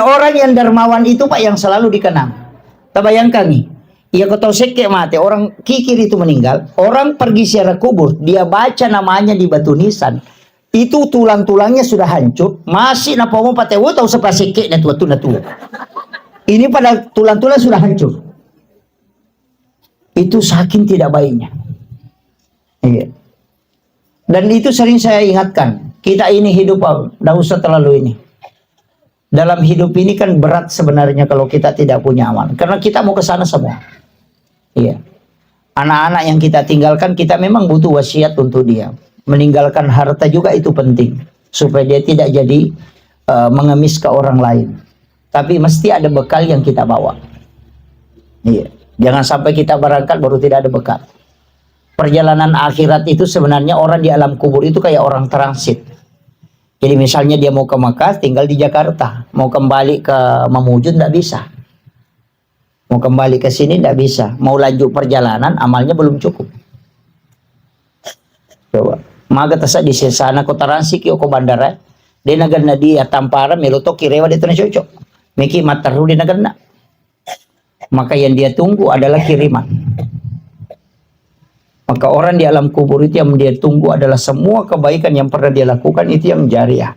orang yang dermawan itu Pak yang selalu dikenang. Terbayangkan nih, ya kau tahu sekek mati, orang kikir itu meninggal, orang pergi ziarah kubur, dia baca namanya di batu nisan, itu tulang-tulangnya sudah hancur, masih napa mau pakai tahu sepa sekeknya tua-tua. Ini pada tulang-tulang sudah hancur. Itu saking tidak baiknya. Iya. Dan itu sering saya ingatkan, kita ini hidup, tidak usah terlalu ini. Dalam hidup ini kan berat sebenarnya kalau kita tidak punya amal. Karena kita mau ke sana semua. Iya. Anak-anak yang kita tinggalkan, kita memang butuh wasiat untuk dia. Meninggalkan harta juga itu penting. Supaya dia tidak jadi mengemis ke orang lain. Tapi mesti ada bekal yang kita bawa. Iya. Jangan sampai kita berangkat baru tidak ada bekal. Perjalanan akhirat itu sebenarnya orang di alam kubur itu kayak orang transit. Jadi misalnya dia mau ke Makkah, tinggal di Jakarta. Mau kembali ke Mamuju, tidak bisa. Mau kembali ke sini, tidak bisa. Mau lanjut perjalanan, amalnya belum cukup. Coba. Maga tasa di sana kota Ransi, ke bandara. Dia nagana dia tampara, meloto kirewa dia tanah cocok. Miki mataru dia nagana. Maka yang dia tunggu adalah kiriman. Maka orang di alam kubur itu yang dia tunggu adalah semua kebaikan yang pernah dia lakukan itu yang jariah.